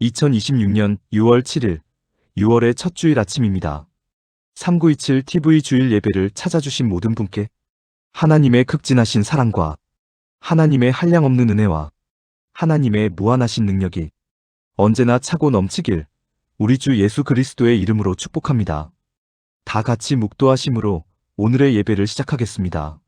2026년 6월 7일, 6월의 첫 주일 아침입니다. 3927 TV 주일 예배를 찾아주신 모든 분께 하나님의 극진하신 사랑과 하나님의 한량없는 은혜와 하나님의 무한하신 능력이 언제나 차고 넘치길 우리 주 예수 그리스도의 이름으로 축복합니다. 다 같이 묵도하심으로 오늘의 예배를 시작하겠습니다.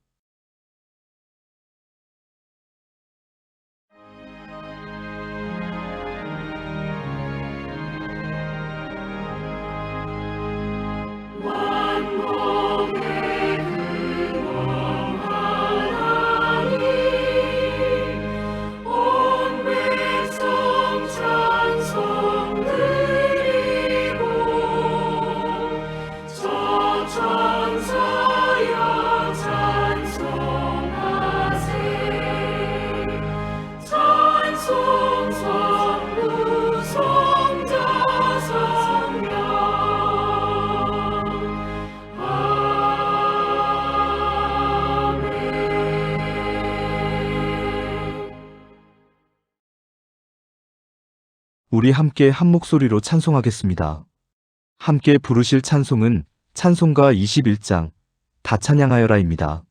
우리 함께 한 목소리로 찬송하겠습니다. 함께 부르실 찬송은 찬송가 21장 다 찬양하여라입니다.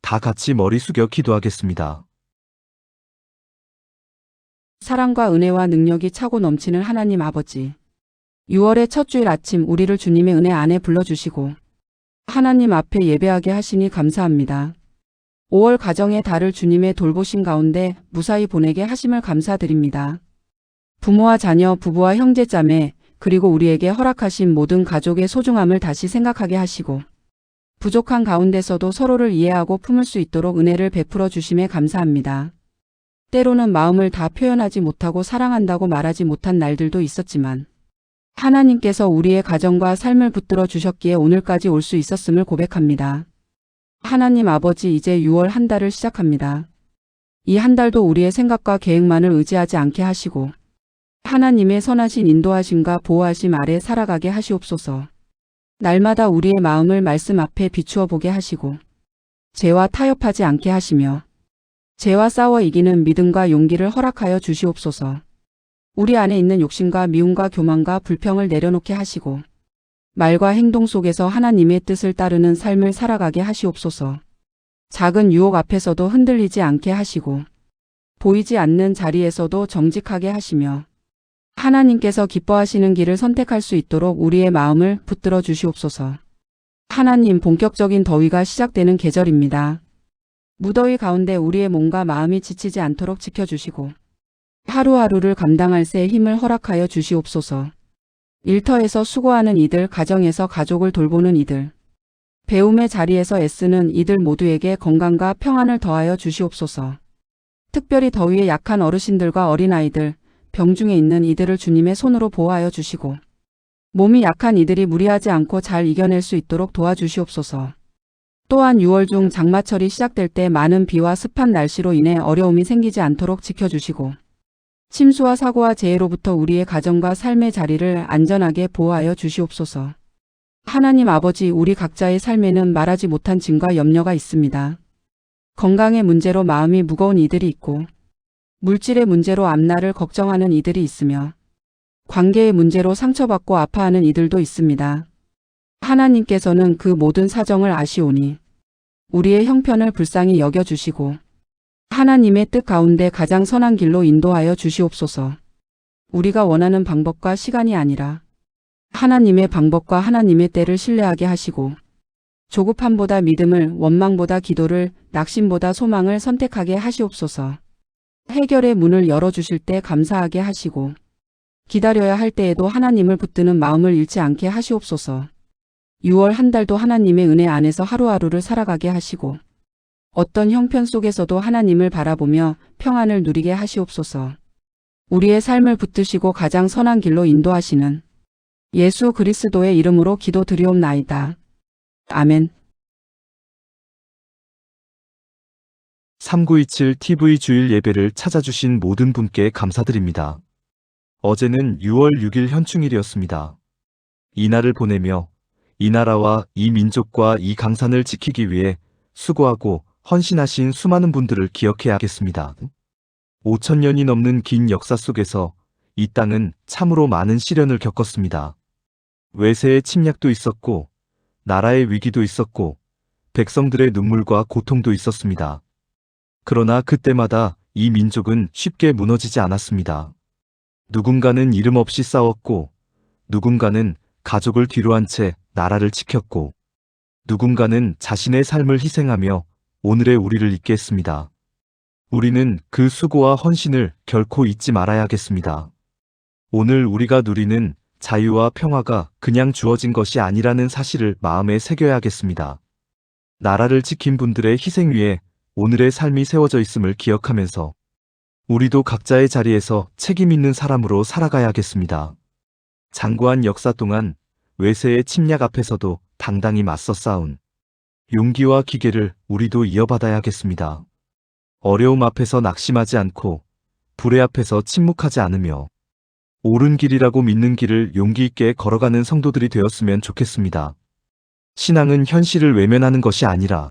다 같이 머리 숙여 기도하겠습니다. 사랑과 은혜와 능력이 차고 넘치는 하나님 아버지. 6월의 첫 주일 아침 우리를 주님의 은혜 안에 불러주시고 하나님 앞에 예배하게 하시니 감사합니다. 5월 가정의 달을 주님의 돌보신 가운데 무사히 보내게 하심을 감사드립니다. 부모와 자녀, 부부와 형제 자매, 그리고 우리에게 허락하신 모든 가족의 소중함을 다시 생각하게 하시고 부족한 가운데서도 서로를 이해하고 품을 수 있도록 은혜를 베풀어 주심에 감사합니다. 때로는 마음을 다 표현하지 못하고 사랑한다고 말하지 못한 날들도 있었지만 하나님께서 우리의 가정과 삶을 붙들어 주셨기에 오늘까지 올 수 있었음을 고백합니다. 하나님 아버지, 이제 6월 한 달을 시작합니다. 이 한 달도 우리의 생각과 계획만을 의지하지 않게 하시고 하나님의 선하신 인도하심과 보호하심 아래 살아가게 하시옵소서. 날마다 우리의 마음을 말씀 앞에 비추어 보게 하시고 죄와 타협하지 않게 하시며 죄와 싸워 이기는 믿음과 용기를 허락하여 주시옵소서. 우리 안에 있는 욕심과 미움과 교만과 불평을 내려놓게 하시고 말과 행동 속에서 하나님의 뜻을 따르는 삶을 살아가게 하시옵소서. 작은 유혹 앞에서도 흔들리지 않게 하시고 보이지 않는 자리에서도 정직하게 하시며 하나님께서 기뻐하시는 길을 선택할 수 있도록 우리의 마음을 붙들어 주시옵소서. 하나님, 본격적인 더위가 시작되는 계절입니다. 무더위 가운데 우리의 몸과 마음이 지치지 않도록 지켜주시고 하루하루를 감당할 새 힘을 허락하여 주시옵소서. 일터에서 수고하는 이들, 가정에서 가족을 돌보는 이들, 배움의 자리에서 애쓰는 이들 모두에게 건강과 평안을 더하여 주시옵소서. 특별히 더위에 약한 어르신들과 어린아이들, 병중에 있는 이들을 주님의 손으로 보호하여 주시고 몸이 약한 이들이 무리하지 않고 잘 이겨낼 수 있도록 도와주시옵소서. 또한 6월 중 장마철이 시작될 때 많은 비와 습한 날씨로 인해 어려움이 생기지 않도록 지켜주시고 침수와 사고와 재해로부터 우리의 가정과 삶의 자리를 안전하게 보호하여 주시옵소서. 하나님 아버지, 우리 각자의 삶에는 말하지 못한 짐과 염려가 있습니다. 건강의 문제로 마음이 무거운 이들이 있고 물질의 문제로 앞날을 걱정하는 이들이 있으며 관계의 문제로 상처받고 아파하는 이들도 있습니다. 하나님께서는 그 모든 사정을 아시오니 우리의 형편을 불쌍히 여겨주시고 하나님의 뜻 가운데 가장 선한 길로 인도하여 주시옵소서. 우리가 원하는 방법과 시간이 아니라 하나님의 방법과 하나님의 때를 신뢰하게 하시고 조급함보다 믿음을, 원망보다 기도를, 낙심보다 소망을 선택하게 하시옵소서. 해결의 문을 열어주실 때 감사하게 하시고 기다려야 할 때에도 하나님을 붙드는 마음을 잃지 않게 하시옵소서. 6월 한 달도 하나님의 은혜 안에서 하루하루를 살아가게 하시고 어떤 형편 속에서도 하나님을 바라보며 평안을 누리게 하시옵소서. 우리의 삶을 붙드시고 가장 선한 길로 인도하시는 예수 그리스도의 이름으로 기도드리옵나이다. 아멘. 3927 TV 주일 예배를 찾아주신 모든 분께 감사드립니다. 어제는 6월 6일 현충일이었습니다. 이날을 보내며 이 나라와 이 민족과 이 강산을 지키기 위해 수고하고 헌신하신 수많은 분들을 기억해야겠습니다. 5,000년이 넘는 긴 역사 속에서 이 땅은 참으로 많은 시련을 겪었습니다. 외세의 침략도 있었고 나라의 위기도 있었고 백성들의 눈물과 고통도 있었습니다. 그러나 그때마다 이 민족은 쉽게 무너지지 않았습니다. 누군가는 이름 없이 싸웠고 누군가는 가족을 뒤로한 채 나라를 지켰고 누군가는 자신의 삶을 희생하며 오늘의 우리를 있게 했습니다. 우리는 그 수고와 헌신을 결코 잊지 말아야겠습니다. 오늘 우리가 누리는 자유와 평화가 그냥 주어진 것이 아니라는 사실을 마음에 새겨야겠습니다. 나라를 지킨 분들의 희생 위에 오늘의 삶이 세워져 있음을 기억하면서 우리도 각자의 자리에서 책임 있는 사람으로 살아가야겠습니다. 장구한 역사 동안 외세의 침략 앞에서도 당당히 맞서 싸운 용기와 기계를 우리도 이어받아야겠습니다. 어려움 앞에서 낙심하지 않고 불의 앞에서 침묵하지 않으며 옳은 길이라고 믿는 길을 용기 있게 걸어가는 성도들이 되었으면 좋겠습니다. 신앙은 현실을 외면하는 것이 아니라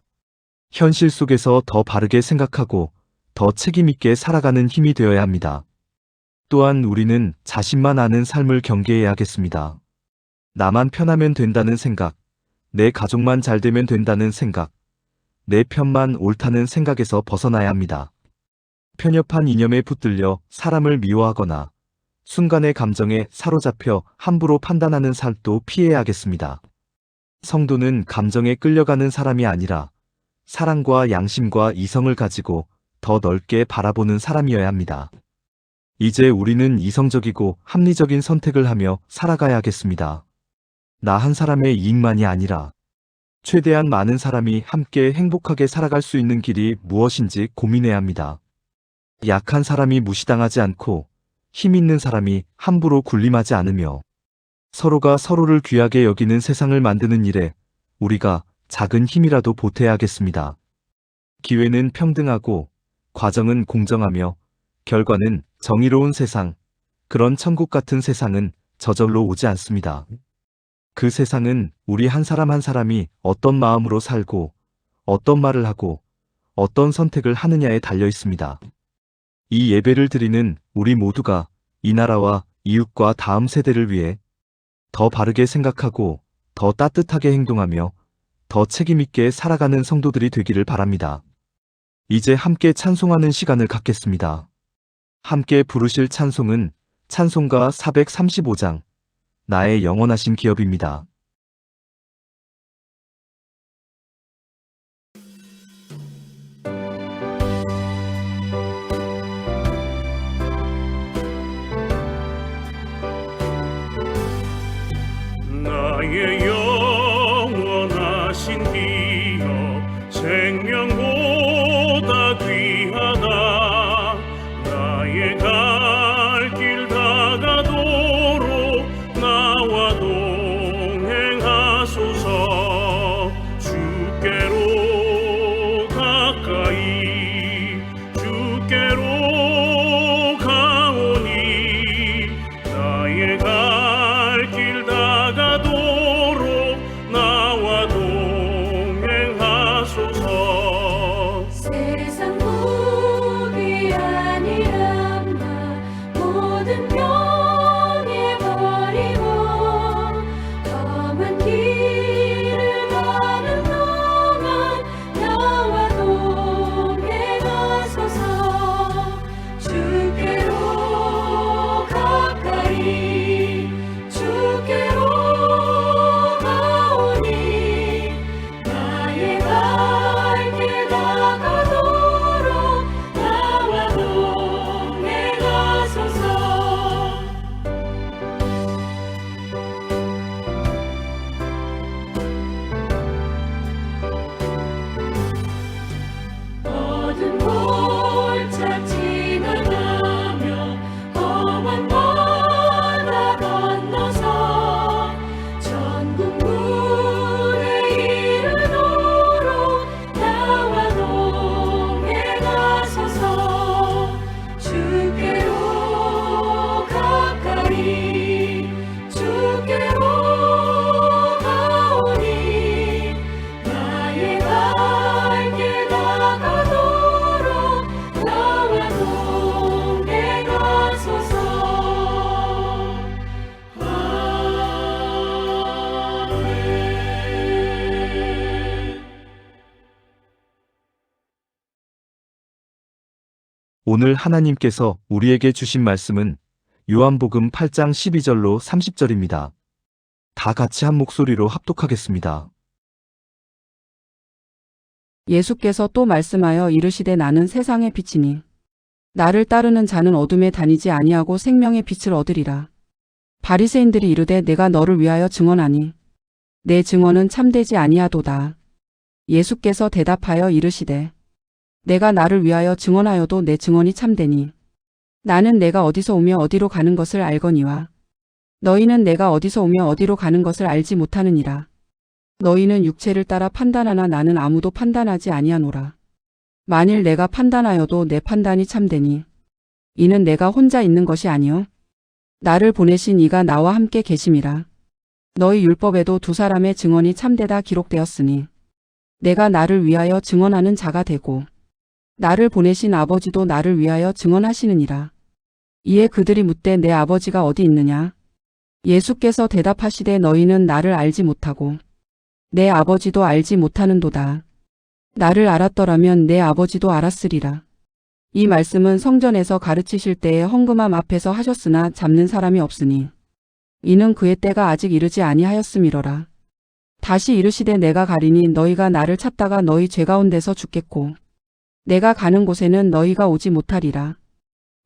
현실 속에서 더 바르게 생각하고 더 책임있게 살아가는 힘이 되어야 합니다. 또한 우리는 자신만 아는 삶을 경계해야겠습니다. 나만 편하면 된다는 생각, 내 가족만 잘 되면 된다는 생각, 내 편만 옳다는 생각에서 벗어나야 합니다. 편협한 이념에 붙들려 사람을 미워하거나 순간의 감정에 사로잡혀 함부로 판단하는 삶도 피해야겠습니다. 성도는 감정에 끌려가는 사람이 아니라 사랑과 양심과 이성을 가지고 더 넓게 바라보는 사람이어야 합니다. 이제 우리는 이성적이고 합리적인 선택을 하며 살아가야겠습니다. 나 한 사람의 이익만이 아니라 최대한 많은 사람이 함께 행복하게 살아갈 수 있는 길이 무엇인지 고민해야 합니다. 약한 사람이 무시당하지 않고 힘 있는 사람이 함부로 군림하지 않으며 서로가 서로를 귀하게 여기는 세상을 만드는 일에 우리가 작은 힘이라도 보태야겠습니다. 기회는 평등하고 과정은 공정하며 결과는 정의로운 세상, 그런 천국 같은 세상은 저절로 오지 않습니다. 그 세상은 우리 한 사람 한 사람이 어떤 마음으로 살고 어떤 말을 하고 어떤 선택을 하느냐에 달려 있습니다. 이 예배를 드리는 우리 모두가 이 나라와 이웃과 다음 세대를 위해 더 바르게 생각하고 더 따뜻하게 행동하며 더 책임있게 살아가는 성도들이 되기를 바랍니다. 이제 함께 찬송하는 시간을 갖겠습니다. 함께 부르실 찬송은 찬송가 435장 나의 영원하신 기업입니다. 나의 영원하신 기업 생명보다 귀하다. 나의 갈 길 다가도록 나와 동행하소서. 주께로 가까이 주께로 가오니 나의 갈 길 다가도록 나와 동행하소서. 세상 복이 아니란다 모든 병해버리고 험한 길을 가는 동안 나와 동행하소서. 주께로 가까이 주께로 가오니 나의 갈 길 다가도록 나와 동행하소서. 어두운 골짜 지나가며 험한 바다 건너서 천국문에 이르도록 나와 동행하소서. 주께로 가까이 주께로 가오니 나의 갈 길 다가도록 나와 동행하소서. 아멘. 오늘 하나님께서 우리에게 주신 말씀은 요한복음 8장 12절로 30절입니다. 다 같이 한 목소리로 합독하겠습니다. 예수께서 또 말씀하여 이르시되 나는 세상의 빛이니 나를 따르는 자는 어둠에 다니지 아니하고 생명의 빛을 얻으리라. 바리새인들이 이르되 내가 너를 위하여 증언하니 내 증언은 참되지 아니하도다. 예수께서 대답하여 이르시되 내가 나를 위하여 증언하여도 내 증언이 참되니 나는 내가 어디서 오며 어디로 가는 것을 알거니와 너희는 내가 어디서 오며 어디로 가는 것을 알지 못하느니라. 너희는 육체를 따라 판단하나 나는 아무도 판단하지 아니하노라. 만일 내가 판단하여도 내 판단이 참되니 이는 내가 혼자 있는 것이 아니요 나를 보내신 이가 나와 함께 계심이라. 너희 율법에도 두 사람의 증언이 참되다 기록되었으니 내가 나를 위하여 증언하는 자가 되고 나를 보내신 아버지도 나를 위하여 증언하시느니라. 이에 그들이 묻되 내 아버지가 어디 있느냐? 예수께서 대답하시되 너희는 나를 알지 못하고 내 아버지도 알지 못하는도다. 나를 알았더라면 내 아버지도 알았으리라. 이 말씀은 성전에서 가르치실 때에 헌금함 앞에서 하셨으나 잡는 사람이 없으니 이는 그의 때가 아직 이르지 아니하였음이로라. 다시 이르시되 내가 가리니 너희가 나를 찾다가 너희 죄 가운데서 죽겠고 내가 가는 곳에는 너희가 오지 못하리라.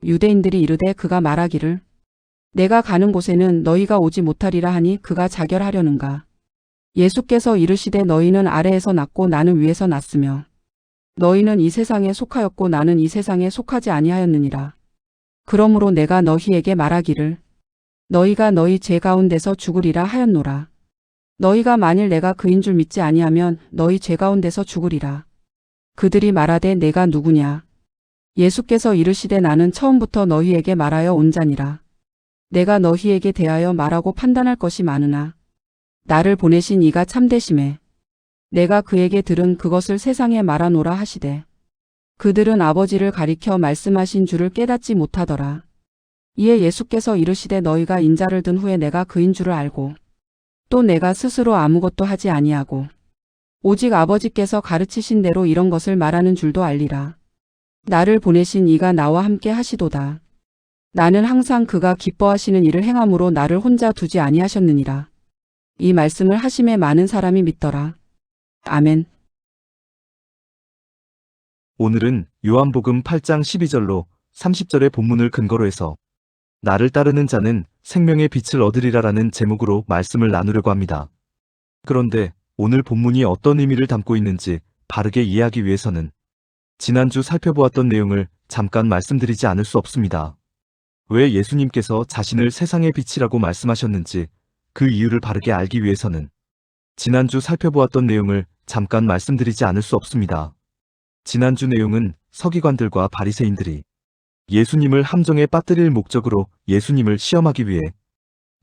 유대인들이 이르되 그가 말하기를 내가 가는 곳에는 너희가 오지 못하리라 하니 그가 자결하려는가. 예수께서 이르시되 너희는 아래에서 났고 나는 위에서 났으며 너희는 이 세상에 속하였고 나는 이 세상에 속하지 아니하였느니라. 그러므로 내가 너희에게 말하기를 너희가 너희 죄 가운데서 죽으리라 하였노라. 너희가 만일 내가 그인 줄 믿지 아니하면 너희 죄 가운데서 죽으리라. 그들이 말하되 내가 누구냐. 예수께서 이르시되 나는 처음부터 너희에게 말하여 온 자니라. 내가 너희에게 대하여 말하고 판단할 것이 많으나 나를 보내신 이가 참되심에 내가 그에게 들은 그것을 세상에 말하노라 하시되 그들은 아버지를 가리켜 말씀하신 줄을 깨닫지 못하더라. 이에 예수께서 이르시되 너희가 인자를 든 후에 내가 그인 줄을 알고 또 내가 스스로 아무것도 하지 아니하고 오직 아버지께서 가르치신 대로 이런 것을 말하는 줄도 알리라. 나를 보내신 이가 나와 함께 하시도다. 나는 항상 그가 기뻐하시는 일을 행함으로 나를 혼자 두지 아니하셨느니라. 이 말씀을 하심에 많은 사람이 믿더라. 아멘. 오늘은 요한복음 8장 12절로 30절의 본문을 근거로 해서 나를 따르는 자는 생명의 빛을 얻으리라라는 제목으로 말씀을 나누려고 합니다. 그런데 오늘 본문이 어떤 의미를 담고 있는지 바르게 이해하기 위해서는 지난주 살펴보았던 내용을 잠깐 말씀드리지 않을 수 없습니다. 왜 예수님께서 자신을 세상의 빛이라고 말씀하셨는지 그 이유를 바르게 알기 위해서는 지난주 살펴보았던 내용을 잠깐 말씀드리지 않을 수 없습니다. 지난주 내용은 서기관들과 바리새인들이 예수님을 함정에 빠뜨릴 목적으로 예수님을 시험하기 위해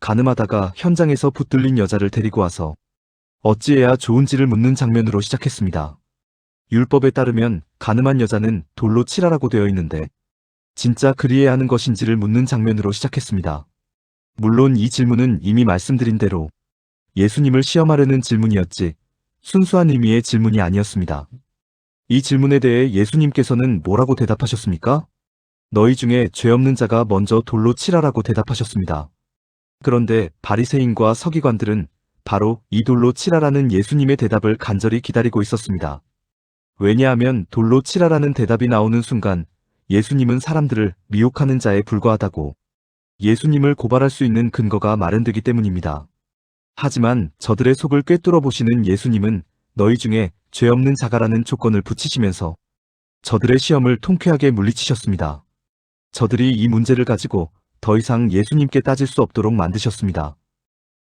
가늠하다가 현장에서 붙들린 여자를 데리고 와서 어찌해야 좋은지를 묻는 장면으로 시작했습니다. 율법에 따르면 가늠한 여자는 돌로 치라라고 되어 있는데 진짜 그리해야 하는 것인지를 묻는 장면으로 시작했습니다. 물론 이 질문은 이미 말씀드린 대로 예수님을 시험하려는 질문이었지 순수한 의미의 질문이 아니었습니다. 이 질문에 대해 예수님께서는 뭐라고 대답하셨습니까? 너희 중에 죄 없는 자가 먼저 돌로 치라라고 대답하셨습니다. 그런데 바리새인과 서기관들은 바로 이 돌로 치라라는 예수님의 대답을 간절히 기다리고 있었습니다. 왜냐하면 돌로 치라라는 대답이 나오는 순간 예수님은 사람들을 미혹하는 자에 불과하다고 예수님을 고발할 수 있는 근거가 마련되기 때문입니다. 하지만 저들의 속을 꿰뚫어 보시는 예수님은 너희 중에 죄 없는 자가라는 조건을 붙이시면서 저들의 시험을 통쾌하게 물리치셨습니다. 저들이 이 문제를 가지고 더 이상 예수님께 따질 수 없도록 만드셨습니다.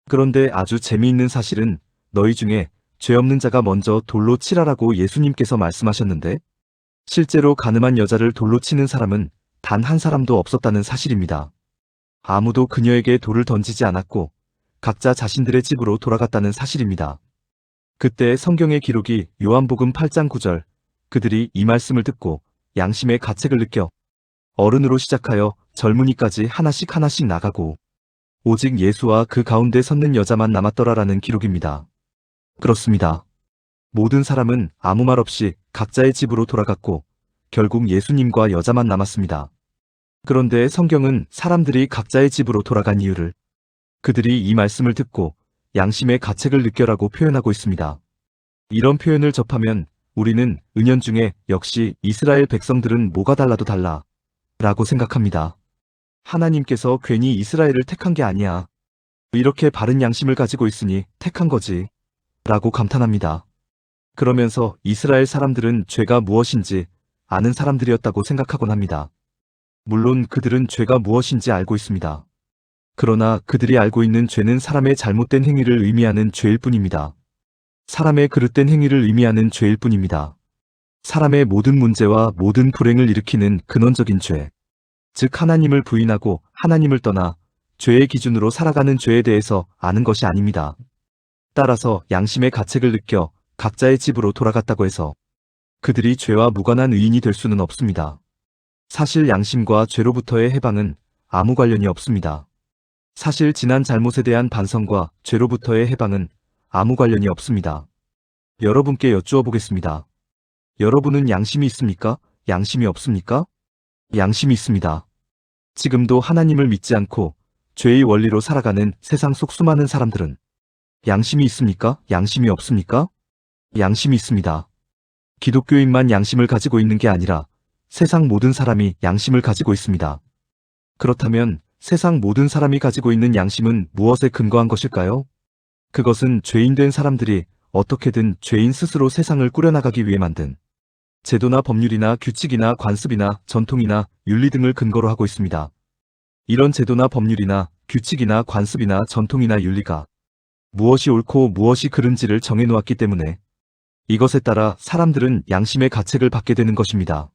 그런데 아주 재미있는 사실은 너희 중에 죄 없는 자가 먼저 돌로 치라라고 예수님께서 말씀하셨는데 실제로 가늠한 여자를 돌로 치는 사람은 단 한 사람도 없었다는 사실입니다. 아무도 그녀에게 돌을 던지지 않았고 각자 자신들의 집으로 돌아갔다는 사실입니다. 그때 성경의 기록이 요한복음 8장 9절 그들이 이 말씀을 듣고 양심의 가책을 느껴 어른으로 시작하여 젊은이까지 하나씩 나가고 오직 예수와 그 가운데 섰는 여자만 남았더라라는 기록입니다. 그렇습니다. 모든 사람은 아무 말 없이 각자의 집으로 돌아갔고 결국 예수님과 여자만 남았습니다. 그런데 성경은 사람들이 각자의 집으로 돌아간 이유를 그들이 이 말씀을 듣고 양심의 가책을 느껴라고 표현하고 있습니다. 이런 표현을 접하면 우리는 은연중에 역시 이스라엘 백성들은 뭐가 달라도 달라 라고 생각합니다. 하나님께서 괜히 이스라엘을 택한 게 아니야. 이렇게 바른 양심을 가지고 있으니 택한 거지 라고 감탄합니다. 그러면서 이스라엘 사람들은 죄가 무엇인지 아는 사람들이었다고 생각하곤 합니다. 물론 그들은 죄가 무엇인지 알고 있습니다. 그러나 그들이 알고 있는 죄는 사람의 잘못된 행위를 의미하는 죄일 뿐입니다. 사람의 그릇된 행위를 의미하는 죄일 뿐입니다. 사람의 모든 문제와 모든 불행을 일으키는 근원적인 죄, 즉 하나님을 부인하고 하나님을 떠나 죄의 기준으로 살아가는 죄에 대해서 아는 것이 아닙니다. 따라서 양심의 가책을 느껴 각자의 집으로 돌아갔다고 해서 그들이 죄와 무관한 의인이 될 수는 없습니다. 사실 양심과 죄로부터의 해방은 아무 관련이 없습니다. 사실 지난 잘못에 대한 반성과 죄로부터의 해방은 아무 관련이 없습니다. 여러분께 여쭈어 보겠습니다. 여러분은 양심이 있습니까? 양심이 없습니까? 양심이 있습니다. 지금도 하나님을 믿지 않고 죄의 원리로 살아가는 세상 속 수많은 사람들은 양심이 있습니까? 양심이 없습니까? 양심이 있습니다. 기독교인만 양심을 가지고 있는 게 아니라 세상 모든 사람이 양심을 가지고 있습니다. 그렇다면 세상 모든 사람이 가지고 있는 양심은 무엇에 근거한 것일까요? 그것은 죄인된 사람들이 어떻게든 죄인 스스로 세상을 꾸려나가기 위해 만든 제도나 법률이나 규칙이나 관습이나 전통이나 윤리 등을 근거로 하고 있습니다. 이런 제도나 법률이나 규칙이나 관습이나 전통이나 윤리가 무엇이 옳고 무엇이 그른지를 정해놓았기 때문에 이것에 따라 사람들은 양심의 가책을 받게 되는 것입니다.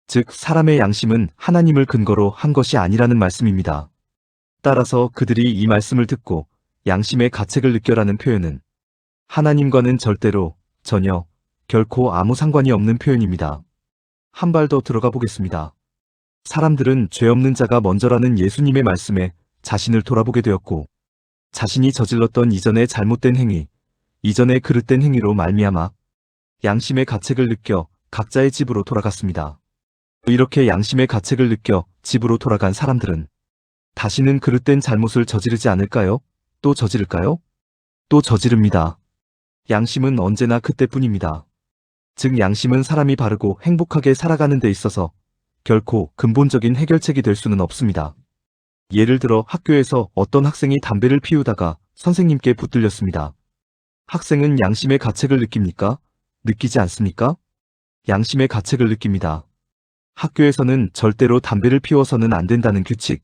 즉 사람의 양심은 하나님을 근거로 한 것이 아니라는 말씀입니다. 따라서 그들이 이 말씀을 듣고 양심의 가책을 느껴라는 표현은 하나님과는 절대로 전혀 결코 아무 상관이 없는 표현입니다. 한 발 더 들어가 보겠습니다. 사람들은 죄 없는 자가 먼저라는 예수님의 말씀에 자신을 돌아보게 되었고, 자신이 저질렀던 이전의 잘못된 행위, 이전의 그릇된 행위로 말미암아 양심의 가책을 느껴 각자의 집으로 돌아갔습니다. 이렇게 양심의 가책을 느껴 집으로 돌아간 사람들은 다시는 그릇된 잘못을 저지르지 않을까요? 또 저지를까요? 또 저지릅니다. 양심은 언제나 그때뿐입니다. 즉 양심은 사람이 바르고 행복하게 살아가는 데 있어서 결코 근본적인 해결책이 될 수는 없습니다. 예를 들어 학교에서 어떤 학생이 담배를 피우다가 선생님께 붙들렸습니다. 학생은 양심의 가책을 느낍니까? 느끼지 않습니까? 양심의 가책을 느낍니다. 학교에서는 절대로 담배를 피워서는 안 된다는 규칙,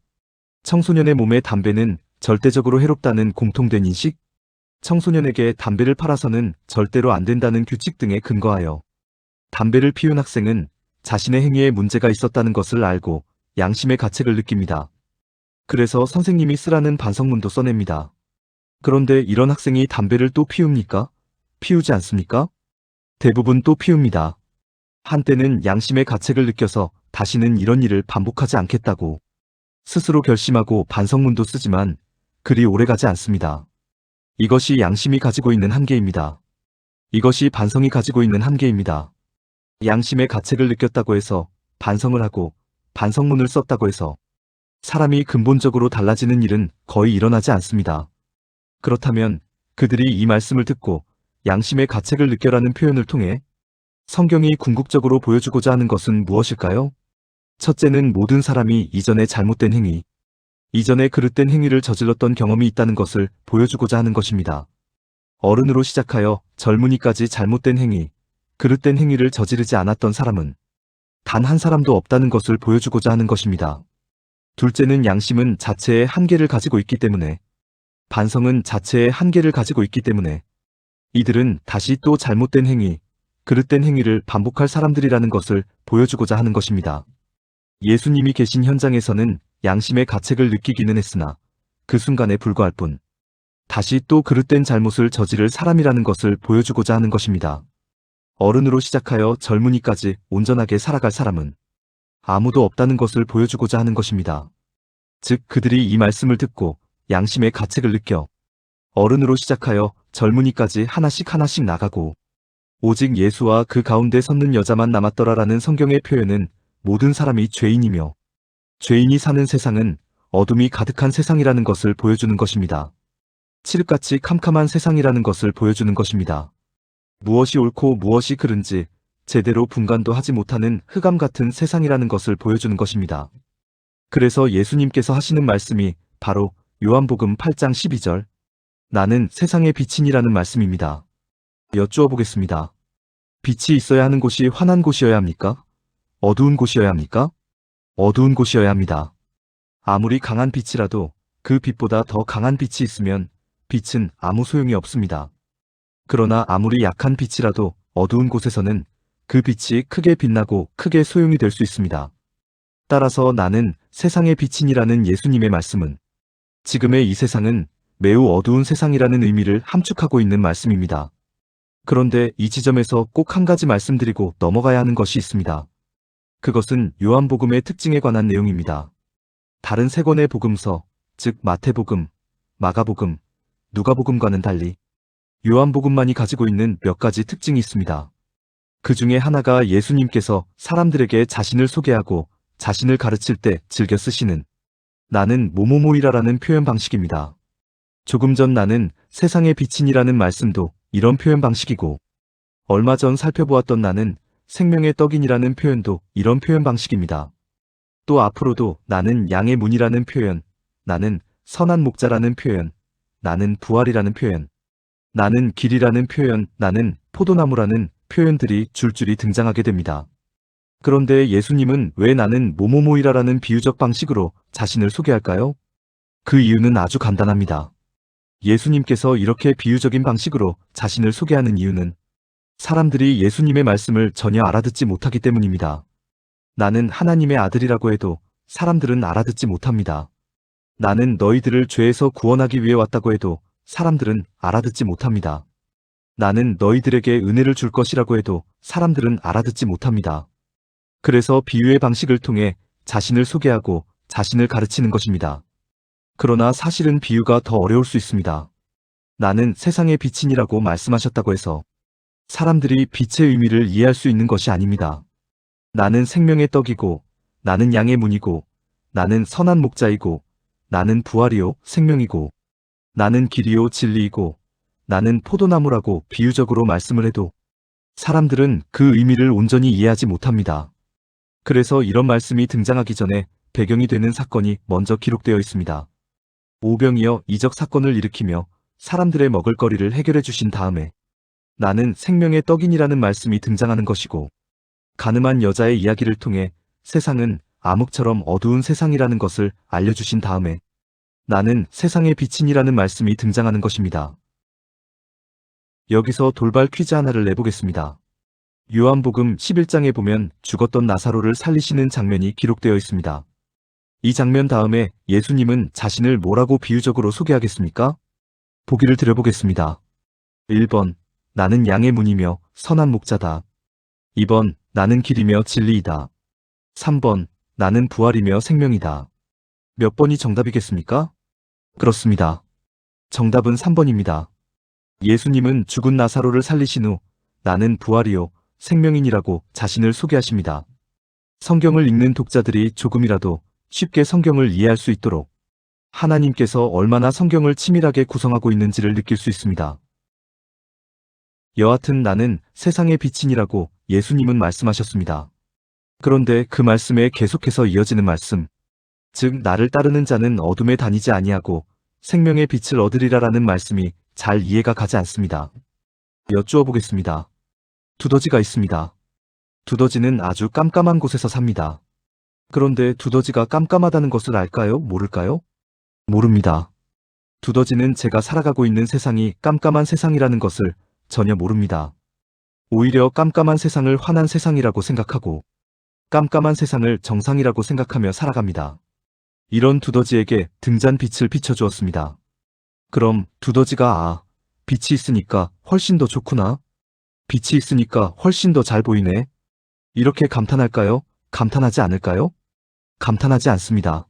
청소년의 몸에 담배는 절대적으로 해롭다는 공통된 인식, 청소년에게 담배를 팔아서는 절대로 안 된다는 규칙 등에 근거하여 담배를 피운 학생은 자신의 행위에 문제가 있었다는 것을 알고 양심의 가책을 느낍니다. 그래서 선생님이 쓰라는 반성문도 써냅니다. 그런데 이런 학생이 담배를 또 피웁니까? 피우지 않습니까? 대부분 또 피웁니다. 한때는 양심의 가책을 느껴서 다시는 이런 일을 반복하지 않겠다고 스스로 결심하고 반성문도 쓰지만 그리 오래가지 않습니다. 이것이 양심이 가지고 있는 한계입니다. 이것이 반성이 가지고 있는 한계입니다. 양심의 가책을 느꼈다고 해서 반성을 하고 반성문을 썼다고 해서 사람이 근본적으로 달라지는 일은 거의 일어나지 않습니다. 그렇다면 그들이 이 말씀을 듣고 양심의 가책을 느껴라는 표현을 통해 성경이 궁극적으로 보여주고자 하는 것은 무엇일까요? 첫째는 모든 사람이 이전에 잘못된 행위, 이전에 그릇된 행위를 저질렀던 경험이 있다는 것을 보여주고자 하는 것입니다. 어른으로 시작하여 젊은이까지 잘못된 행위, 그릇된 행위를 저지르지 않았던 사람은 단 한 사람도 없다는 것을 보여주고자 하는 것입니다. 둘째는 양심은 자체의 한계를 가지고 있기 때문에, 반성은 자체의 한계를 가지고 있기 때문에 이들은 다시 또 잘못된 행위, 그릇된 행위를 반복할 사람들이라는 것을 보여주고자 하는 것입니다. 예수님이 계신 현장에서는 양심의 가책을 느끼기는 했으나 그 순간에 불과할 뿐 다시 또 그릇된 잘못을 저지를 사람이라는 것을 보여주고자 하는 것입니다. 어른으로 시작하여 젊은이까지 온전하게 살아갈 사람은 아무도 없다는 것을 보여주고자 하는 것입니다. 즉 그들이 이 말씀을 듣고 양심의 가책을 느껴 어른으로 시작하여 젊은이까지 하나씩 나가고 오직 예수와 그 가운데 섰는 여자만 남았더라라는 성경의 표현은 모든 사람이 죄인이며 죄인이 사는 세상은 어둠이 가득한 세상이라는 것을 보여주는 것입니다. 칠흑같이 캄캄한 세상이라는 것을 보여주는 것입니다. 무엇이 옳고 무엇이 그른지 제대로 분간도 하지 못하는 흑암 같은 세상이라는 것을 보여주는 것입니다. 그래서 예수님께서 하시는 말씀이 바로 요한복음 8장 12절 나는 세상의 빛이니라는 말씀입니다. 여쭈어 보겠습니다. 빛이 있어야 하는 곳이 환한 곳이어야 합니까? 어두운 곳이어야 합니까? 어두운 곳이어야 합니다. 아무리 강한 빛이라도 그 빛보다 더 강한 빛이 있으면 빛은 아무 소용이 없습니다. 그러나 아무리 약한 빛이라도 어두운 곳에서는 그 빛이 크게 빛나고 크게 소용이 될 수 있습니다. 따라서 나는 세상의 빛이니라는 예수님의 말씀은 지금의 이 세상은 매우 어두운 세상이라는 의미를 함축하고 있는 말씀입니다. 그런데 이 지점에서 꼭 한 가지 말씀드리고 넘어가야 하는 것이 있습니다. 그것은 요한복음의 특징에 관한 내용입니다. 다른 세 권의 복음서, 즉 마태복음, 마가복음, 누가복음과는 달리 요한복음만이 가지고 있는 몇 가지 특징이 있습니다. 그 중에 하나가 예수님께서 사람들에게 자신을 소개하고 자신을 가르칠 때 즐겨 쓰시는 나는 뭐뭐뭐이라라는 표현 방식입니다. 조금 전 나는 세상의 빛이니라는 말씀도 이런 표현 방식이고 얼마 전 살펴보았던 나는 생명의 떡이니라는 표현도 이런 표현 방식입니다. 또 앞으로도 나는 양의 문이라는 표현, 나는 선한 목자라는 표현, 나는 부활이라는 표현, 나는 길이라는 표현, 나는 포도나무라는 표현들이 줄줄이 등장하게 됩니다. 그런데 예수님은 왜 나는 뭐뭐뭐이라라는 비유적 방식으로 자신을 소개할까요? 그 이유는 아주 간단합니다. 예수님께서 이렇게 비유적인 방식으로 자신을 소개하는 이유는 사람들이 예수님의 말씀을 전혀 알아듣지 못하기 때문입니다. 나는 하나님의 아들이라고 해도 사람들은 알아듣지 못합니다. 나는 너희들을 죄에서 구원하기 위해 왔다고 해도 사람들은 알아듣지 못합니다. 나는 너희들에게 은혜를 줄 것이라고 해도 사람들은 알아듣지 못합니다. 그래서 비유의 방식을 통해 자신을 소개하고 자신을 가르치는 것입니다. 그러나 사실은 비유가 더 어려울 수 있습니다. 나는 세상의 빛이니라고 말씀하셨다고 해서 사람들이 빛의 의미를 이해할 수 있는 것이 아닙니다. 나는 생명의 떡이고, 나는 양의 문이고, 나는 선한 목자이고, 나는 부활이요 생명이고, 나는 길이요 진리이고, 나는 포도나무라고 비유적으로 말씀을 해도 사람들은 그 의미를 온전히 이해하지 못합니다. 그래서 이런 말씀이 등장하기 전에 배경이 되는 사건이 먼저 기록되어 있습니다. 오병이어 이적 사건을 일으키며 사람들의 먹을거리를 해결해 주신 다음에 나는 생명의 떡이니라는 말씀이 등장하는 것이고, 가늠한 여자의 이야기를 통해 세상은 암흑처럼 어두운 세상이라는 것을 알려주신 다음에 나는 세상의 빛이니라는 말씀이 등장하는 것입니다. 여기서 돌발 퀴즈 하나를 내보겠습니다. 요한복음 11장에 보면 죽었던 나사로를 살리시는 장면이 기록되어 있습니다. 이 장면 다음에 예수님은 자신을 뭐라고 비유적으로 소개하겠습니까? 보기를 드려보겠습니다. 1번, 나는 양의 문이며 선한 목자다. 2번, 나는 길이며 진리이다. 3번, 나는 부활이며 생명이다. 몇 번이 정답이겠습니까? 그렇습니다. 정답은 3번입니다. 예수님은 죽은 나사로를 살리신 후 나는 부활이요 생명인이라고 자신을 소개하십니다. 성경을 읽는 독자들이 조금이라도 쉽게 성경을 이해할 수 있도록 하나님께서 얼마나 성경을 치밀하게 구성하고 있는지를 느낄 수 있습니다. 여하튼 나는 세상의 빛이니라고 예수님은 말씀하셨습니다. 그런데 그 말씀에 계속해서 이어지는 말씀, 즉 나를 따르는 자는 어둠에 다니지 아니하고 생명의 빛을 얻으리라라는 말씀이 잘 이해가 가지 않습니다. 여쭈어 보겠습니다. 두더지가 있습니다. 두더지는 아주 깜깜한 곳에서 삽니다. 그런데 두더지가 깜깜하다는 것을 알까요? 모를까요? 모릅니다. 두더지는 제가 살아가고 있는 세상이 깜깜한 세상이라는 것을 전혀 모릅니다. 오히려 깜깜한 세상을 환한 세상이라고 생각하고 깜깜한 세상을 정상이라고 생각하며 살아갑니다. 이런 두더지에게 등잔 빛을 비춰주었습니다. 그럼 두더지가 빛이 있으니까 훨씬 더 좋구나. 빛이 있으니까 훨씬 더 잘 보이네. 이렇게 감탄할까요? 감탄하지 않을까요? 감탄하지 않습니다.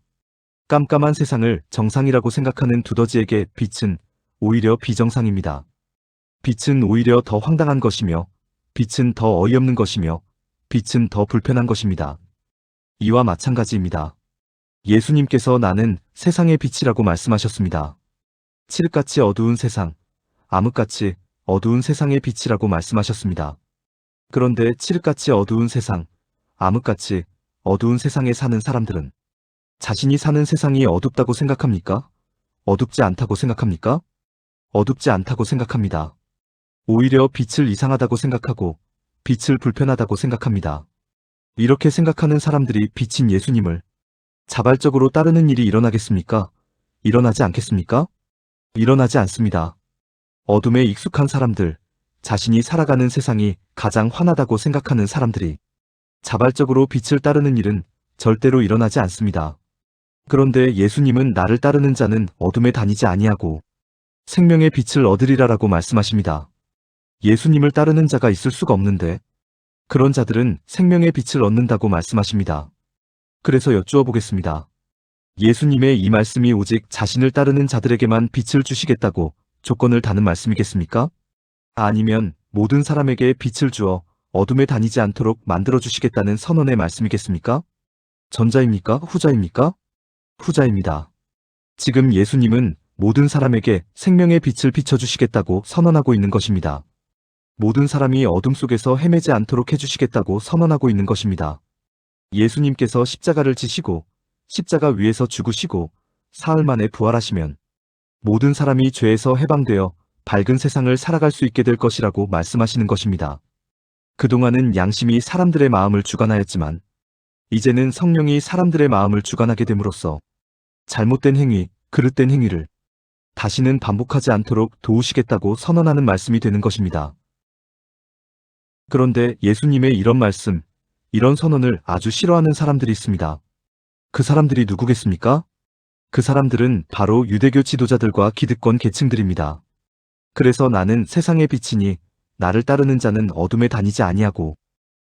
깜깜한 세상을 정상이라고 생각하는 두더지에게 빛은 오히려 비정상입니다. 빛은 오히려 더 황당한 것이며, 빛은 더 어이없는 것이며, 빛은 더 불편한 것입니다. 이와 마찬가지입니다. 예수님께서 나는 세상의 빛이라고 말씀하셨습니다. 칠흑같이 어두운 세상, 암흑같이 어두운 세상의 빛이라고 말씀하셨습니다. 그런데 칠흑같이 어두운 세상, 암흑같이 어두운 세상에 사는 사람들은 자신이 사는 세상이 어둡다고 생각합니까? 어둡지 않다고 생각합니까? 어둡지 않다고 생각합니다. 오히려 빛을 이상하다고 생각하고 빛을 불편하다고 생각합니다. 이렇게 생각하는 사람들이 빛인 예수님을 자발적으로 따르는 일이 일어나겠습니까? 일어나지 않겠습니까? 일어나지 않습니다. 어둠에 익숙한 사람들, 자신이 살아가는 세상이 가장 환하다고 생각하는 사람들이 자발적으로 빛을 따르는 일은 절대로 일어나지 않습니다. 그런데 예수님은 나를 따르는 자는 어둠에 다니지 아니하고 생명의 빛을 얻으리라라고 말씀하십니다. 예수님을 따르는 자가 있을 수가 없는데 그런 자들은 생명의 빛을 얻는다고 말씀하십니다. 그래서 여쭈어 보겠습니다. 예수님의 이 말씀이 오직 자신을 따르는 자들에게만 빛을 주시겠다고 조건을 다는 말씀이겠습니까? 아니면 모든 사람에게 빛을 주어 어둠에 다니지 않도록 만들어 주시겠다는 선언의 말씀이겠습니까? 전자입니까? 후자입니까? 후자입니다. 지금 예수님은 모든 사람에게 생명의 빛을 비춰주시겠다고 선언하고 있는 것입니다. 모든 사람이 어둠 속에서 헤매지 않도록 해주시겠다고 선언하고 있는 것입니다. 예수님께서 십자가를 지시고 십자가 위에서 죽으시고 사흘 만에 부활하시면 모든 사람이 죄에서 해방되어 밝은 세상을 살아갈 수 있게 될 것이라고 말씀하시는 것입니다. 그동안은 양심이 사람들의 마음을 주관하였지만 이제는 성령이 사람들의 마음을 주관하게 됨으로써 잘못된 행위, 그릇된 행위를 다시는 반복하지 않도록 도우시겠다고 선언하는 말씀이 되는 것입니다. 그런데 예수님의 이런 말씀, 이런 선언을 아주 싫어하는 사람들이 있습니다. 그 사람들이 누구겠습니까? 그 사람들은 바로 유대교 지도자들과 기득권 계층들입니다. 그래서 나는 세상의 빛이니 나를 따르는 자는 어둠에 다니지 아니하고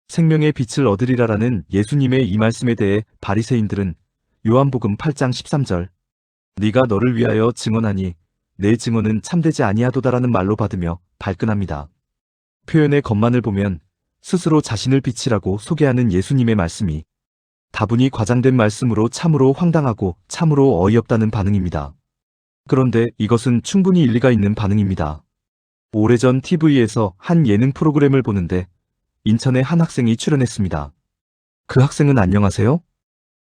생명의 빛을 얻으리라라는 예수님의 이 말씀에 대해 바리새인들은 요한복음 8장 13절 네가 너를 위하여 증언하니 내 증언은 참되지 아니하도다라는 말로 받으며 발끈합니다. 표현의 겉만을 보면 스스로 자신을 빛이라고 소개하는 예수님의 말씀이 다분히 과장된 말씀으로 참으로 황당하고 참으로 어이없다는 반응입니다. 그런데 이것은 충분히 일리가 있는 반응입니다. 오래전 TV에서 한 예능 프로그램을 보는데 인천의 한 학생이 출연했습니다. 그 학생은 안녕하세요?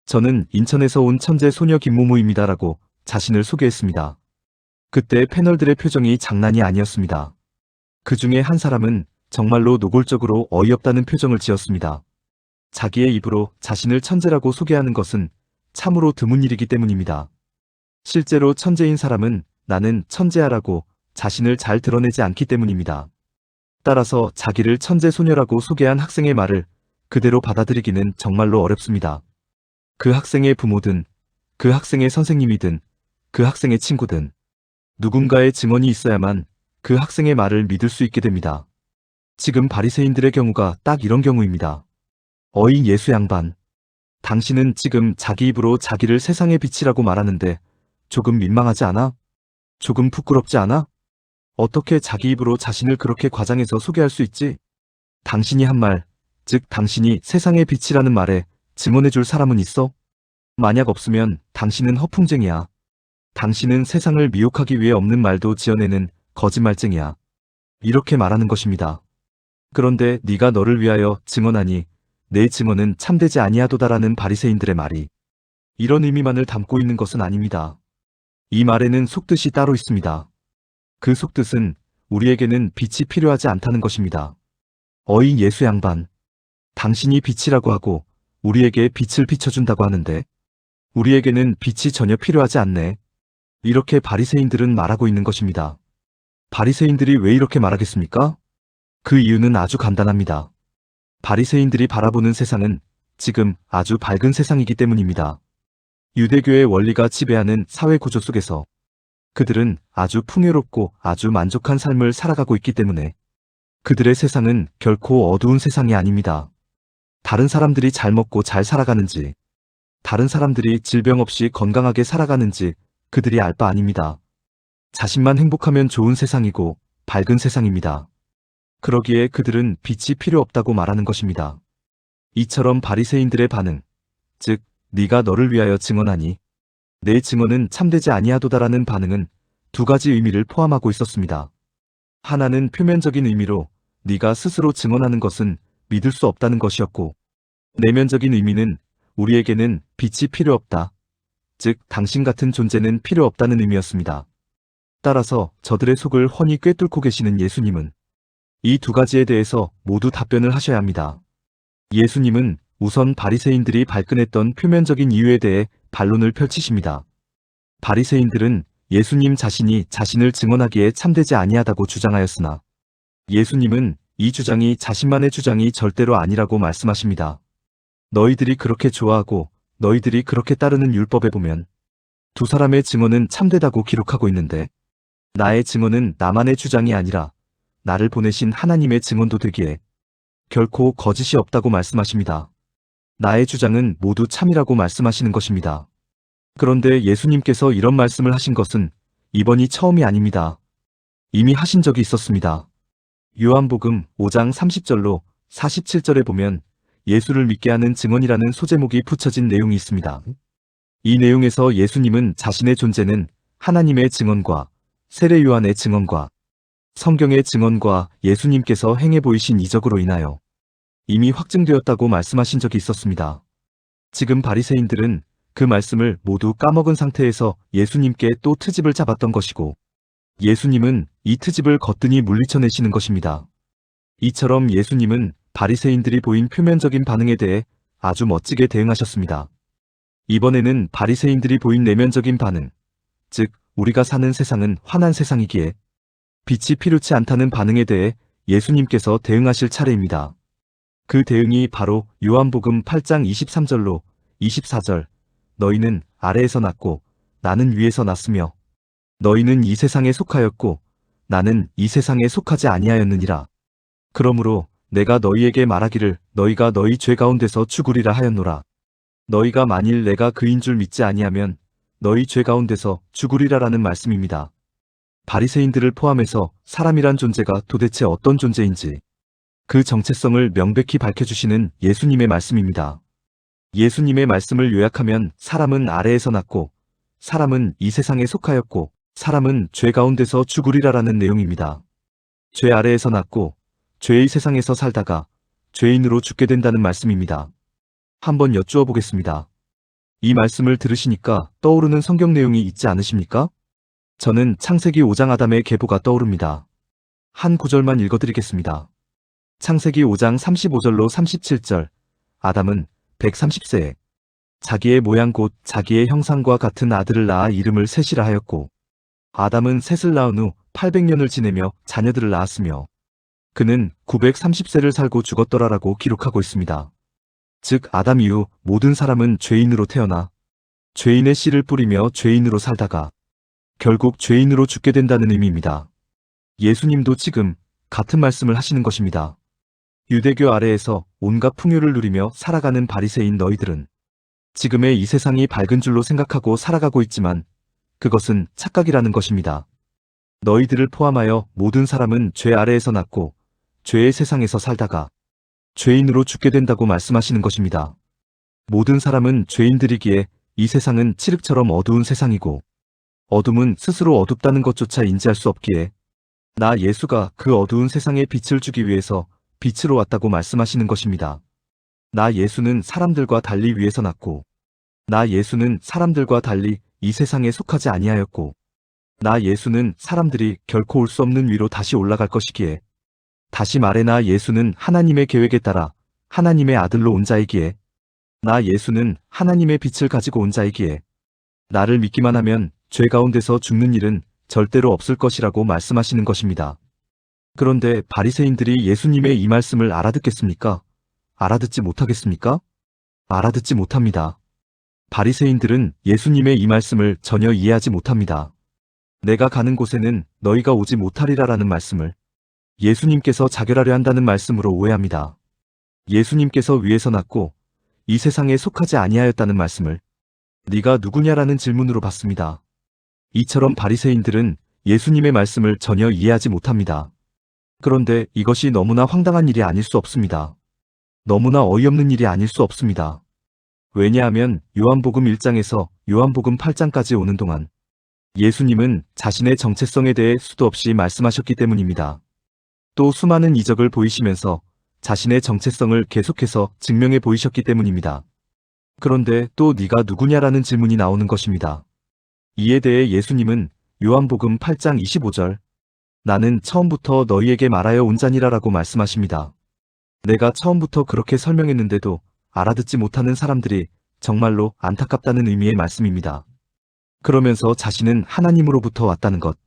저는 인천에서 온 천재 소녀 김모모입니다라고 자신을 소개했습니다. 그때 패널들의 표정이 장난이 아니었습니다. 그 중에 한 사람은 정말로 노골적으로 어이없다는 표정을 지었습니다. 자기의 입으로 자신을 천재라고 소개하는 것은 참으로 드문 일이기 때문입니다. 실제로 천재인 사람은 나는 천재야라고 자신을 잘 드러내지 않기 때문입니다. 따라서 자기를 천재 소녀라고 소개한 학생의 말을 그대로 받아들이기는 정말로 어렵습니다. 그 학생의 부모든, 그 학생의 선생님이든, 그 학생의 친구든, 누군가의 증언이 있어야만 그 학생의 말을 믿을 수 있게 됩니다. 지금 바리새인들의 경우가 딱 이런 경우입니다. 어이 예수 양반. 당신은 지금 자기 입으로 자기를 세상의 빛이라고 말하는데 조금 민망하지 않아? 조금 부끄럽지 않아? 어떻게 자기 입으로 자신을 그렇게 과장해서 소개할 수 있지? 당신이 한 말, 즉 당신이 세상의 빛이라는 말에 증언해줄 사람은 있어? 만약 없으면 당신은 허풍쟁이야. 당신은 세상을 미혹하기 위해 없는 말도 지어내는 거짓말쟁이야. 이렇게 말하는 것입니다. 그런데 네가 너를 위하여 증언하니 내 증언은 참되지 아니하도다라는 바리새인들의 말이 이런 의미만을 담고 있는 것은 아닙니다. 이 말에는 속뜻이 따로 있습니다. 그 속뜻은 우리에게는 빛이 필요하지 않다는 것입니다. 어이 예수 양반. 당신이 빛이라고 하고 우리에게 빛을 비춰준다고 하는데 우리에게는 빛이 전혀 필요하지 않네. 이렇게 바리새인들은 말하고 있는 것입니다. 바리새인들이 왜 이렇게 말하겠습니까? 그 이유는 아주 간단합니다. 바리새인들이 바라보는 세상은 지금 아주 밝은 세상이기 때문입니다. 유대교의 원리가 지배하는 사회 구조 속에서 그들은 아주 풍요롭고 아주 만족한 삶을 살아가고 있기 때문에 그들의 세상은 결코 어두운 세상이 아닙니다. 다른 사람들이 잘 먹고 잘 살아가는지, 다른 사람들이 질병 없이 건강하게 살아가는지 그들이 알 바 아닙니다. 자신만 행복하면 좋은 세상이고 밝은 세상입니다. 그러기에 그들은 빛이 필요 없다고 말하는 것입니다. 이처럼 바리새인들의 반응, 즉 네가 너를 위하여 증언하니 내 증언은 참되지 아니하도다라는 반응은 두 가지 의미를 포함하고 있었습니다. 하나는 표면적인 의미로 네가 스스로 증언하는 것은 믿을 수 없다는 것이었고, 내면적인 의미는 우리에게는 빛이 필요 없다, 즉 당신 같은 존재는 필요 없다는 의미였습니다. 따라서 저들의 속을 훤히 꿰뚫고 계시는 예수님은 이 두 가지에 대해서 모두 답변을 하셔야 합니다. 예수님은 우선 바리새인들이 발끈했던 표면적인 이유에 대해 반론을 펼치십니다. 바리새인들은 예수님 자신이 자신을 증언하기에 참되지 아니하다고 주장하였으나 예수님은 이 주장이 자신만의 주장이 절대로 아니라고 말씀하십니다. 너희들이 그렇게 좋아하고 너희들이 그렇게 따르는 율법에 보면 두 사람의 증언은 참되다고 기록하고 있는데 나의 증언은 나만의 주장이 아니라 나를 보내신 하나님의 증언도 되기에 결코 거짓이 없다고 말씀하십니다. 나의 주장은 모두 참이라고 말씀하시는 것입니다. 그런데 예수님께서 이런 말씀을 하신 것은 이번이 처음이 아닙니다. 이미 하신 적이 있었습니다. 요한복음 5장 30절로 47절에 보면 예수를 믿게 하는 증언이라는 소제목이 붙여진 내용이 있습니다. 이 내용에서 예수님은 자신의 존재는 하나님의 증언과 세례 요한의 증언과 성경의 증언과 예수님께서 행해 보이신 이적으로 인하여 이미 확증되었다고 말씀하신 적이 있었습니다. 지금 바리새인들은 그 말씀을 모두 까먹은 상태에서 예수님께 또 트집을 잡았던 것이고 예수님은 이 트집을 거뜬히 물리쳐내시는 것입니다. 이처럼 예수님은 바리새인들이 보인 표면적인 반응에 대해 아주 멋지게 대응하셨습니다. 이번에는 바리새인들이 보인 내면적인 반응, 즉 우리가 사는 세상은 환한 세상이기에 빛이 필요치 않다는 반응에 대해 예수님께서 대응하실 차례입니다. 그 대응이 바로 요한복음 8장 23절로 24절 너희는 아래에서 났고 나는 위에서 났으며 너희는 이 세상에 속하였고 나는 이 세상에 속하지 아니하였느니라. 그러므로 내가 너희에게 말하기를 너희가 너희 죄 가운데서 죽으리라 하였노라. 너희가 만일 내가 그인 줄 믿지 아니하면 너희 죄 가운데서 죽으리라라는 말씀입니다. 바리새인들을 포함해서 사람이란 존재가 도대체 어떤 존재인지 그 정체성을 명백히 밝혀주시는 예수님의 말씀입니다. 예수님의 말씀을 요약하면 사람은 아래에서 났고 사람은 이 세상에 속하였고 사람은 죄 가운데서 죽으리라라는 내용입니다. 죄 아래에서 났고 죄의 세상에서 살다가 죄인으로 죽게 된다는 말씀입니다. 한번 여쭈어 보겠습니다. 이 말씀을 들으시니까 떠오르는 성경 내용이 있지 않으십니까? 저는 창세기 5장 아담의 계보가 떠오릅니다. 한 구절만 읽어드리겠습니다. 창세기 5장 35절로 37절. 아담은 130세에 자기의 모양 곧 자기의 형상과 같은 아들을 낳아 이름을 셋이라 하였고 아담은 셋을 낳은 후 800년을 지내며 자녀들을 낳았으며 그는 930세를 살고 죽었더라라고 기록하고 있습니다. 즉 아담 이후 모든 사람은 죄인으로 태어나 죄인의 씨를 뿌리며 죄인으로 살다가 결국 죄인으로 죽게 된다는 의미입니다. 예수님도 지금 같은 말씀을 하시는 것입니다. 유대교 아래에서 온갖 풍요를 누리며 살아가는 바리새인 너희들은 지금의 이 세상이 밝은 줄로 생각하고 살아가고 있지만 그것은 착각이라는 것입니다. 너희들을 포함하여 모든 사람은 죄 아래에서 났고 죄의 세상에서 살다가 죄인으로 죽게 된다고 말씀하시는 것입니다. 모든 사람은 죄인들이기에 이 세상은 칠흑처럼 어두운 세상이고 어둠은 스스로 어둡다는 것조차 인지할 수 없기에 나 예수가 그 어두운 세상에 빛을 주기 위해서 빛으로 왔다고 말씀하시는 것입니다. 나 예수는 사람들과 달리 위에서 났고 나 예수는 사람들과 달리 이 세상에 속하지 아니하였고 나 예수는 사람들이 결코 올 수 없는 위로 다시 올라갈 것이기에 다시 말해 나 예수는 하나님의 계획에 따라 하나님의 아들로 온 자이기에 나 예수는 하나님의 빛을 가지고 온 자이기에 나를 믿기만 하면 죄 가운데서 죽는 일은 절대로 없을 것이라고 말씀하시는 것입니다. 그런데 바리새인들이 예수님의 이 말씀을 알아듣겠습니까? 알아듣지 못하겠습니까? 알아듣지 못합니다. 바리새인들은 예수님의 이 말씀을 전혀 이해하지 못합니다. 내가 가는 곳에는 너희가 오지 못하리라라는 말씀을 예수님께서 자결하려 한다는 말씀으로 오해합니다. 예수님께서 위에서 났고 이 세상에 속하지 아니하였다는 말씀을 네가 누구냐라는 질문으로 받습니다. 이처럼 바리새인들은 예수님의 말씀을 전혀 이해하지 못합니다. 그런데 이것이 너무나 황당한 일이 아닐 수 없습니다. 너무나 어이없는 일이 아닐 수 없습니다. 왜냐하면 요한복음 1장에서 요한복음 8장까지 오는 동안 예수님은 자신의 정체성에 대해 수도 없이 말씀하셨기 때문입니다. 또 수많은 이적을 보이시면서 자신의 정체성을 계속해서 증명해 보이셨기 때문입니다. 그런데 또 네가 누구냐라는 질문이 나오는 것입니다. 이에 대해 예수님은 요한복음 8장 25절 나는 처음부터 너희에게 말하여 온 자니라라고 말씀하십니다. 내가 처음부터 그렇게 설명했는데도 알아듣지 못하는 사람들이 정말로 안타깝다는 의미의 말씀입니다. 그러면서 자신은 하나님으로부터 왔다는 것,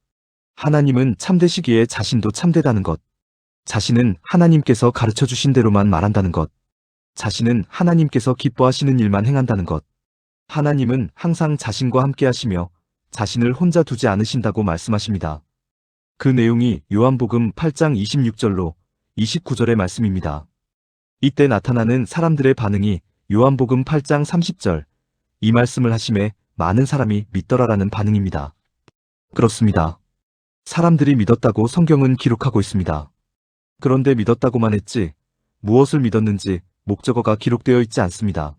하나님은 참되시기에 자신도 참되다는 것, 자신은 하나님께서 가르쳐 주신 대로만 말한다는 것, 자신은 하나님께서 기뻐하시는 일만 행한다는 것, 하나님은 항상 자신과 함께 하시며 자신을 혼자 두지 않으신다고 말씀하십니다. 그 내용이 요한복음 8장 26절로 29절의 말씀입니다. 이때 나타나는 사람들의 반응이 요한복음 8장 30절 이 말씀을 하심에 많은 사람이 믿더라라는 반응입니다. 그렇습니다. 사람들이 믿었다고 성경은 기록하고 있습니다. 그런데 믿었다고만 했지 무엇을 믿었는지 목적어가 기록되어 있지 않습니다.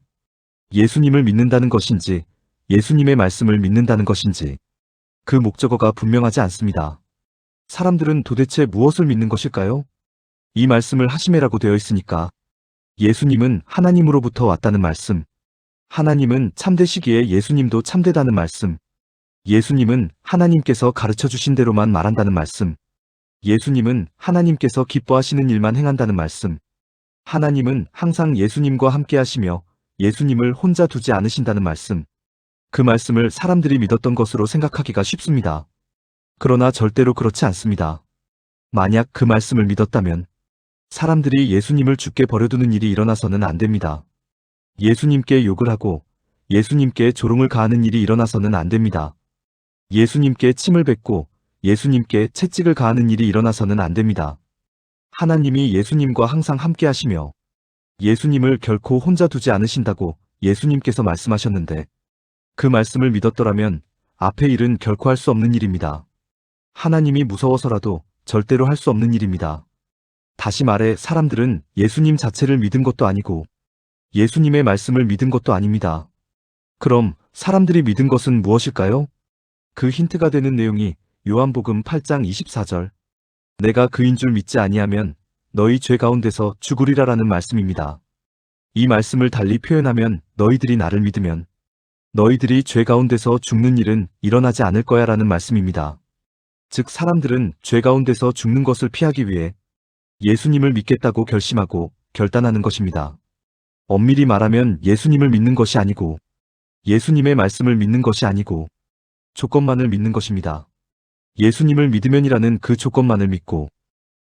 예수님을 믿는다는 것인지 예수님의 말씀을 믿는다는 것인지 그 목적어가 분명하지 않습니다. 사람들은 도대체 무엇을 믿는 것일까요? 이 말씀을 하심에라고 되어 있으니까 예수님은 하나님으로부터 왔다는 말씀, 하나님은 참되시기에 예수님도 참되다는 말씀, 예수님은 하나님께서 가르쳐 주신 대로만 말한다는 말씀, 예수님은 하나님께서 기뻐하시는 일만 행한다는 말씀, 하나님은 항상 예수님과 함께 하시며 예수님을 혼자 두지 않으신다는 말씀, 그 말씀을 사람들이 믿었던 것으로 생각하기가 쉽습니다. 그러나 절대로 그렇지 않습니다. 만약 그 말씀을 믿었다면 사람들이 예수님을 죽게 버려두는 일이 일어나서는 안 됩니다. 예수님께 욕을 하고 예수님께 조롱을 가하는 일이 일어나서는 안 됩니다. 예수님께 침을 뱉고 예수님께 채찍을 가하는 일이 일어나서는 안 됩니다. 하나님이 예수님과 항상 함께 하시며 예수님을 결코 혼자 두지 않으신다고 예수님께서 말씀하셨는데 그 말씀을 믿었더라면 앞의 일은 결코 할 수 없는 일입니다. 하나님이 무서워서라도 절대로 할 수 없는 일입니다. 다시 말해 사람들은 예수님 자체를 믿은 것도 아니고 예수님의 말씀을 믿은 것도 아닙니다. 그럼 사람들이 믿은 것은 무엇일까요? 그 힌트가 되는 내용이 요한복음 8장 24절 내가 그인 줄 믿지 아니하면 너희 죄 가운데서 죽으리라라는 말씀입니다. 이 말씀을 달리 표현하면 너희들이 나를 믿으면 너희들이 죄 가운데서 죽는 일은 일어나지 않을 거야라는 말씀입니다. 즉 사람들은 죄 가운데서 죽는 것을 피하기 위해 예수님을 믿겠다고 결심하고 결단하는 것입니다. 엄밀히 말하면 예수님을 믿는 것이 아니고 예수님의 말씀을 믿는 것이 아니고 조건만을 믿는 것입니다. 예수님을 믿으면이라는 그 조건만을 믿고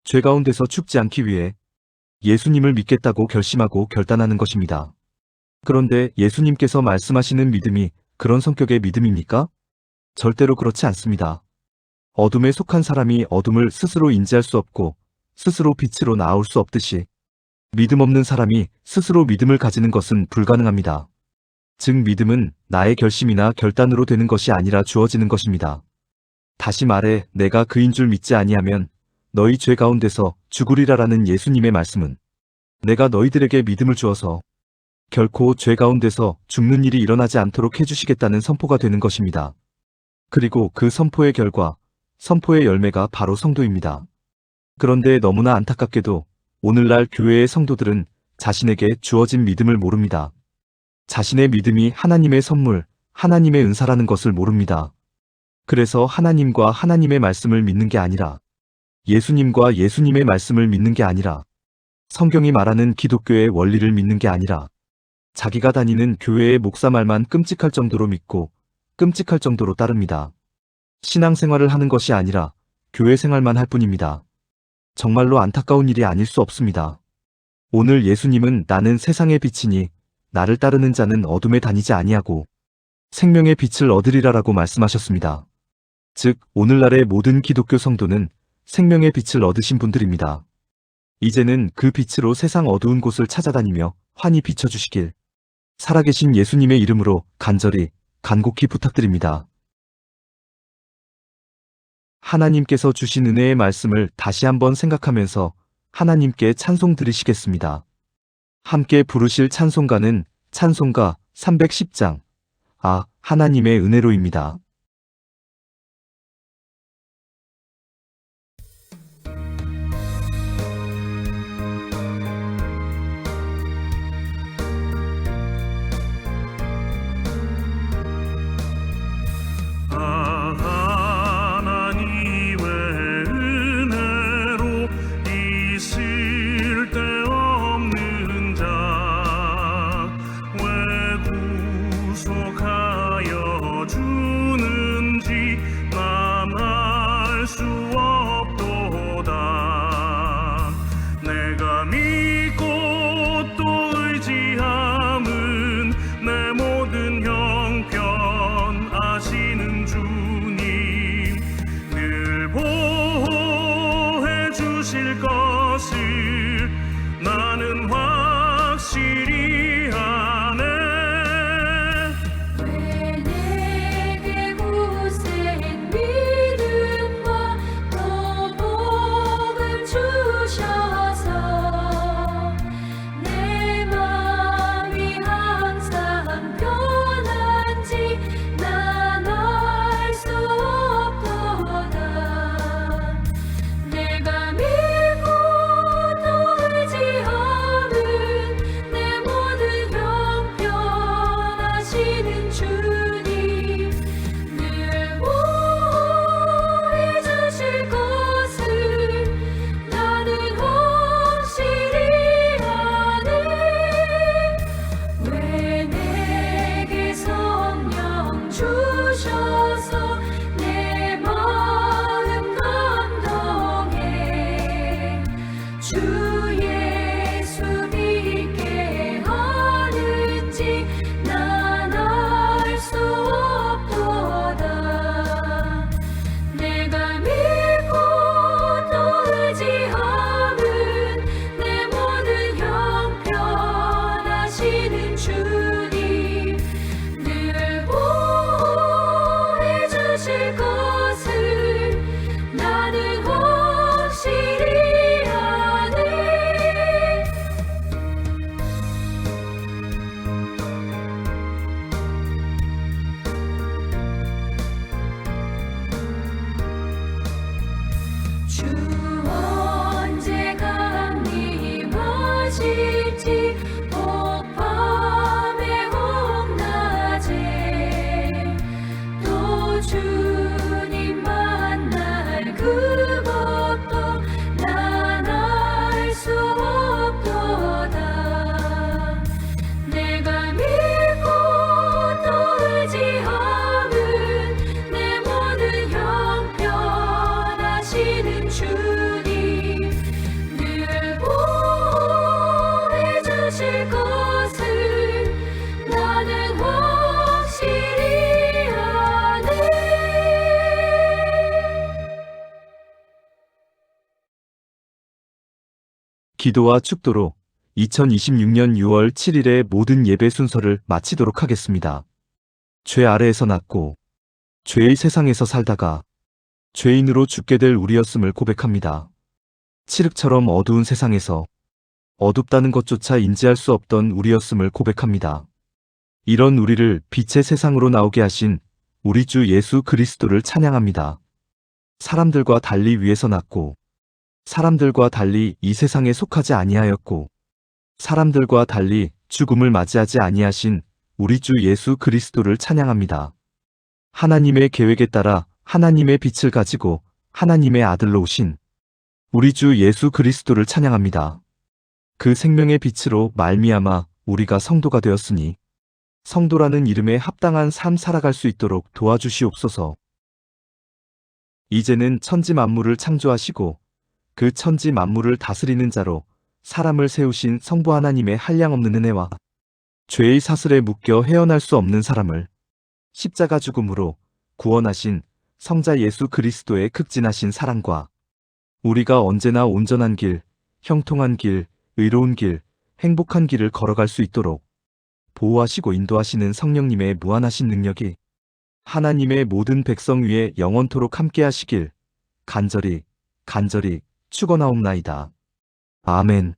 죄 가운데서 죽지 않기 위해 예수님을 믿겠다고 결심하고 결단하는 것입니다. 그런데 예수님께서 말씀하시는 믿음이 그런 성격의 믿음입니까? 절대로 그렇지 않습니다. 어둠에 속한 사람이 어둠을 스스로 인지할 수 없고 스스로 빛으로 나아올 수 없듯이 믿음 없는 사람이 스스로 믿음을 가지는 것은 불가능합니다. 즉 믿음은 나의 결심이나 결단으로 되는 것이 아니라 주어지는 것입니다. 다시 말해 내가 그인 줄 믿지 아니하면 너희 죄 가운데서 죽으리라라는 예수님의 말씀은 내가 너희들에게 믿음을 주어서 결코 죄 가운데서 죽는 일이 일어나지 않도록 해주시겠다는 선포가 되는 것입니다. 그리고 그 선포의 결과, 선포의 열매가 바로 성도입니다. 그런데 너무나 안타깝게도 오늘날 교회의 성도들은 자신에게 주어진 믿음을 모릅니다. 자신의 믿음이 하나님의 선물, 하나님의 은사라는 것을 모릅니다. 그래서 하나님과 하나님의 말씀을 믿는 게 아니라 예수님과 예수님의 말씀을 믿는 게 아니라 성경이 말하는 기독교의 원리를 믿는 게 아니라 자기가 다니는 교회의 목사 말만 끔찍할 정도로 믿고 끔찍할 정도로 따릅니다. 신앙생활을 하는 것이 아니라 교회 생활만 할 뿐입니다. 정말로 안타까운 일이 아닐 수 없습니다. 오늘 예수님은 나는 세상의 빛이니 나를 따르는 자는 어둠에 다니지 아니하고 생명의 빛을 얻으리라라고 말씀하셨습니다. 즉 오늘날의 모든 기독교 성도는 생명의 빛을 얻으신 분들입니다. 이제는 그 빛으로 세상 어두운 곳을 찾아다니며 환히 비춰주시길 살아계신 예수님의 이름으로 간절히 간곡히 부탁드립니다. 하나님께서 주신 은혜의 말씀을 다시 한번 생각하면서 하나님께 찬송 드리시겠습니다. 함께 부르실 찬송가는 찬송가 310장 하나님의 은혜로입니다. 하나님의 은혜로 이 쓸데없는 자 왜 구속하여 주는지 난 알 수 없도다. 내가 믿고 또 의지함은 내 모든 형편 아시는 주님 늘 보호해 주실 것을 나는 확실히 아네. 왜 내게 굳센 믿음과 또 복을 주셔서 내 맘이 항상 편한지 난 알 수 없도다. 내가 믿고 또 의지함은 내 모든 형편 아시는 주님 늘 보호해 주실 것을 나는 확실히 아네. 왜 내게 성령 주셔서 내 마음 감동해 주 예수 믿게 하는지 난 알 수 기도와 축도로 2026년 6월 7일의 모든 예배 순서를 마치도록 하겠습니다. 죄 아래에서 났고 죄의 세상에서 살다가 죄인으로 죽게 될 우리였음을 고백합니다. 칠흑처럼 어두운 세상에서 어둡다는 것조차 인지할 수 없던 우리였음을 고백합니다. 이런 우리를 빛의 세상으로 나오게 하신 우리 주 예수 그리스도를 찬양합니다. 사람들과 달리 위에서 났고 사람들과 달리 이 세상에 속하지 아니하였고 사람들과 달리 죽음을 맞이하지 아니하신 우리 주 예수 그리스도를 찬양합니다. 하나님의 계획에 따라 하나님의 빛을 가지고 하나님의 아들로 오신 우리 주 예수 그리스도를 찬양합니다. 그 생명의 빛으로 말미암아 우리가 성도가 되었으니 성도라는 이름에 합당한 삶 살아갈 수 있도록 도와주시옵소서. 이제는 천지 만물을 창조하시고 그 천지 만물을 다스리는 자로 사람을 세우신 성부 하나님의 한량없는 은혜와 죄의 사슬에 묶여 헤어날 수 없는 사람을 십자가 죽음으로 구원하신 성자 예수 그리스도의 극진하신 사랑과 우리가 언제나 온전한 길, 형통한 길, 의로운 길, 행복한 길을 걸어갈 수 있도록 보호하시고 인도하시는 성령님의 무한하신 능력이 하나님의 모든 백성 위에 영원토록 함께 하시길 간절히 축원하옵나이다. 아멘.